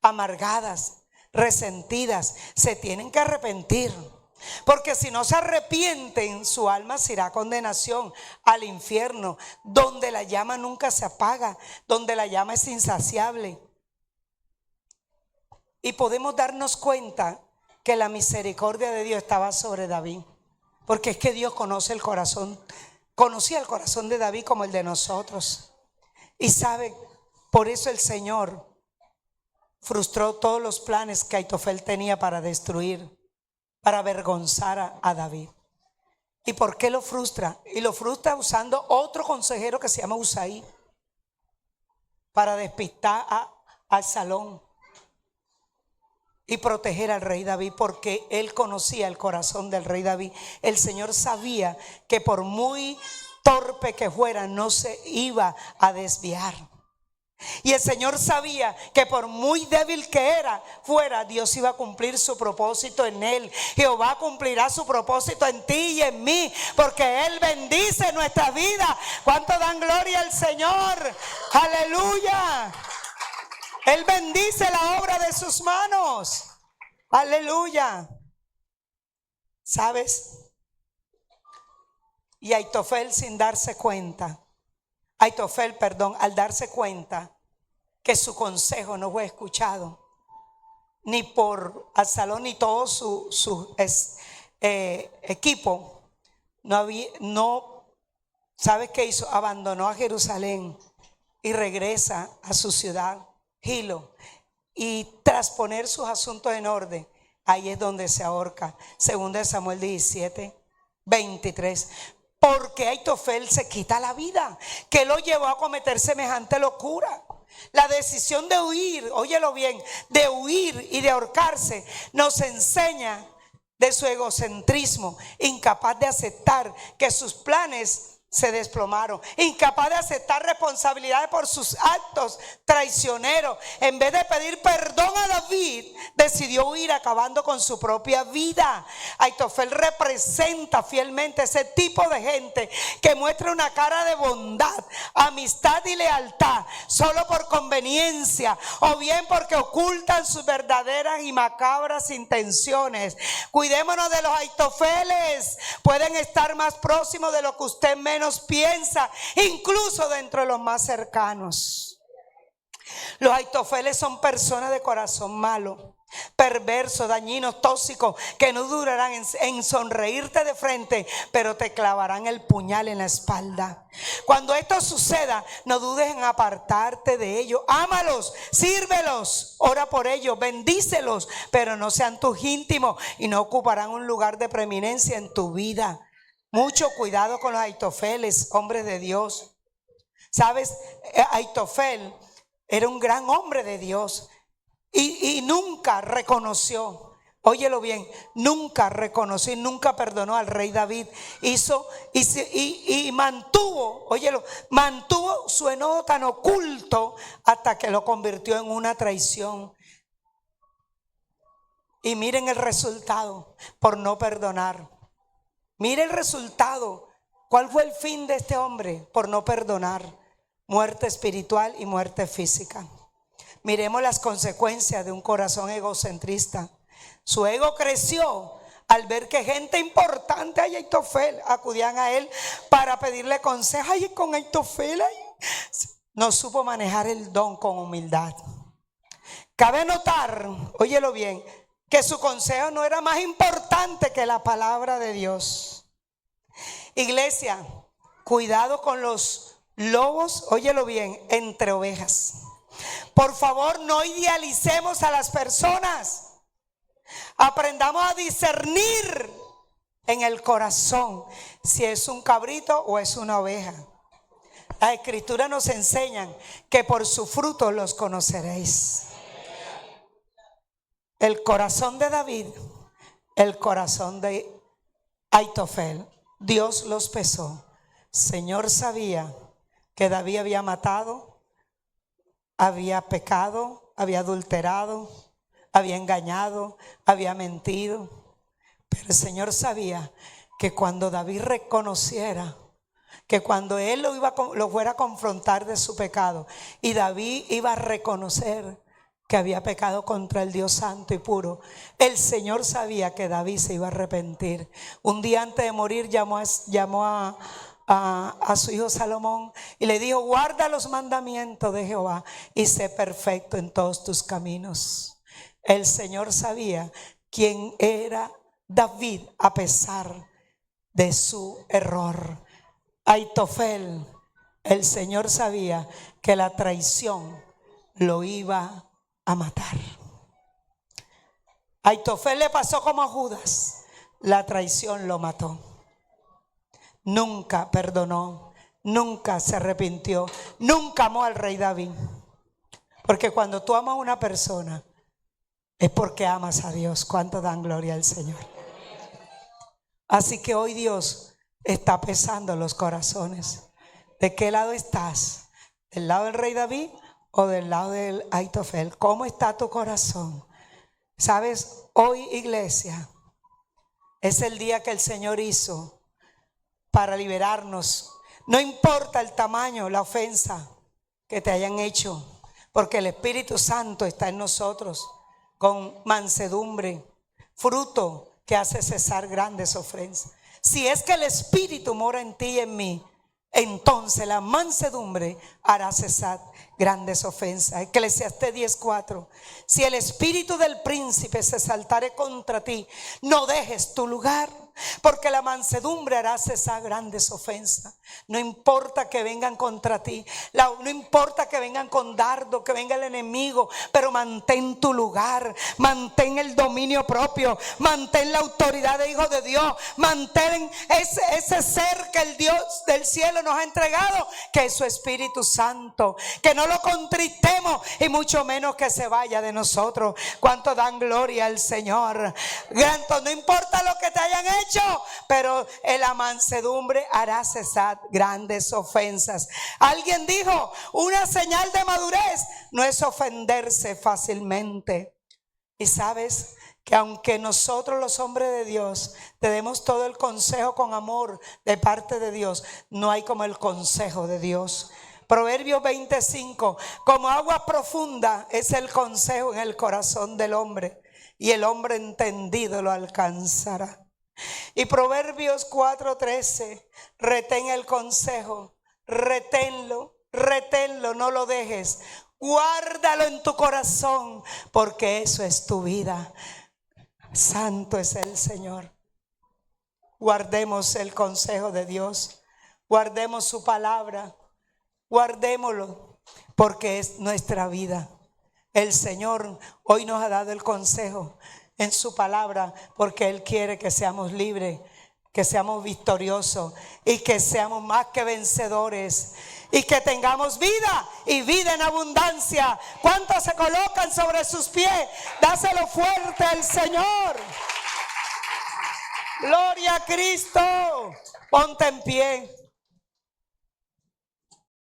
amargadas, resentidas, se tienen que arrepentir. Porque si no se arrepienten, su alma se irá a condenación, al infierno, donde la llama nunca se apaga, donde la llama es insaciable. Y podemos darnos cuenta que la misericordia de Dios estaba sobre David, porque es que Dios conoce el corazón, conocía el corazón de David como el de nosotros. Y sabe, por eso el Señor frustró todos los planes que Aitofel tenía para destruir, para avergonzar a David. ¿Y por qué lo frustra? Y lo frustra usando otro consejero que se llama Usaí, para despistar a Absalón y proteger al rey David, porque él conocía el corazón del rey David. El Señor sabía que por muy torpe que fuera, no se iba a desviar. Y el Señor sabía que por muy débil que fuera, Dios iba a cumplir su propósito en él. Jehová cumplirá su propósito en ti y en mí, porque Él bendice nuestra vida. ¿Cuánto dan gloria al Señor? Aleluya. Él bendice la obra de sus manos. Aleluya. ¿Sabes? Y Aitofel al darse cuenta que su consejo no fue escuchado, ni por Absalón ni todo su equipo, ¿sabe qué hizo? Abandonó a Jerusalén y regresa a su ciudad, Gilo, y tras poner sus asuntos en orden, ahí es donde se ahorca. 2 Samuel 17:23. Porque Aitofel se quita la vida. ¿Qué lo llevó a cometer semejante locura? La decisión de huir, óyelo bien, de huir y de ahorcarse nos enseña de su egocentrismo, incapaz de aceptar que sus planes se desplomaron, incapaz de aceptar responsabilidades por sus actos traicioneros. En vez de pedir perdón a David, decidió huir, acabando con su propia vida. Aitofel representa fielmente ese tipo de gente que muestra una cara de bondad, amistad y lealtad solo por conveniencia, o bien porque ocultan sus verdaderas y macabras intenciones. Cuidémonos de los Aitofeles. Pueden estar más próximos de lo que usted menos piensa, incluso dentro de los más cercanos. Los Aitofeles son personas de corazón malo, perversos, dañinos, tóxicos, que no durarán en sonreírte de frente, pero te clavarán el puñal en la espalda. Cuando esto suceda, no dudes en apartarte de ellos. Ámalos, sírvelos, ora por ellos, bendícelos, pero no sean tus íntimos y no ocuparán un lugar de preeminencia en tu vida. Mucho cuidado con los Aitofeles, hombres de Dios. ¿Sabes? Aitofel era un gran hombre de Dios y nunca reconoció óyelo bien, nunca reconoció y nunca perdonó al rey David. Mantuvo, óyelo, mantuvo su enojo tan oculto hasta que lo convirtió en una traición. Y miren el resultado por no perdonar. Miren el resultado. ¿Cuál fue el fin de este hombre? Por no perdonar. Muerte espiritual y muerte física. Miremos las consecuencias de un corazón egocentrista. Su ego creció al ver que gente importante, ay, Aitofel, acudían a él para pedirle consejo. Ay, con Aitofel, no supo manejar el don con humildad. Cabe notar, óyelo bien, que su consejo no era más importante que la palabra de Dios. Iglesia, cuidado con los lobos, óyelo bien, entre ovejas. Por favor, no idealicemos a las personas. Aprendamos a discernir en el corazón si es un cabrito o es una oveja. Las escrituras nos enseñan que por su fruto los conoceréis. El corazón de David, el corazón de Aitofel, Dios los pesó. Señor sabía que David había matado, había pecado, había adulterado, había engañado, había mentido. Pero el Señor sabía que cuando David reconociera, que cuando él lo fuera a confrontar de su pecado, y David iba a reconocer que había pecado contra el Dios santo y puro, el Señor sabía que David se iba a arrepentir. Un día antes de morir llamó a su hijo Salomón y le dijo: guarda los mandamientos de Jehová y sé perfecto en todos tus caminos. El Señor sabía quién era David a pesar de su error. Aitofel, el Señor sabía que la traición lo iba a matar. Aitofel le pasó como a Judas, la traición lo mató. Nunca perdonó, nunca se arrepintió, nunca amó al rey David. Porque cuando tú amas a una persona es porque amas a Dios. ¿Cuánto dan gloria al Señor? Así que hoy Dios está pesando los corazones. ¿De qué lado estás? ¿Del lado del rey David o del lado del Aitofel? ¿Cómo está tu corazón? Sabes, hoy, iglesia, es el día que el Señor hizo para liberarnos. No importa el tamaño, la ofensa que te hayan hecho, porque el Espíritu Santo está en nosotros con mansedumbre, fruto que hace cesar grandes ofensas. Si es que el Espíritu mora en ti y en mí, entonces la mansedumbre hará cesar grandes ofensas. Eclesiastés 10:4. Si el espíritu del príncipe se exaltare contra ti, no dejes tu lugar, porque la mansedumbre hará cesar grandes ofensas. No importa que vengan contra ti, no importa que vengan con dardo, que venga el enemigo, pero mantén tu lugar, mantén el dominio propio, mantén la autoridad de hijo de Dios, mantén ese ser que el Dios del cielo nos ha entregado, que es su Espíritu Santo. Que no lo contristemos y mucho menos que se vaya de nosotros. ¿Cuánto dan gloria al Señor? No importa lo que te hayan hecho, pero en la mansedumbre hará cesar grandes ofensas. Alguien dijo: una señal de madurez no es ofenderse fácilmente. Y sabes que aunque nosotros los hombres de Dios te demos todo el consejo con amor de parte de Dios, no hay como el consejo de Dios. Proverbios 25: como agua profunda es el consejo en el corazón del hombre, y el hombre entendido lo alcanzará. Y Proverbios 4:13: retén el consejo, reténlo, no lo dejes, guárdalo en tu corazón, porque eso es tu vida. Santo es el Señor. Guardemos el consejo de Dios, guardemos su palabra, guardémoslo, porque es nuestra vida. El Señor hoy nos ha dado el consejo en su palabra, porque Él quiere que seamos libres. que seamos victoriosos y que seamos más que vencedores y que tengamos vida y vida en abundancia. ¿Cuántos se colocan sobre sus pies? Dáselo fuerte al Señor. Gloria a Cristo. Ponte en pie.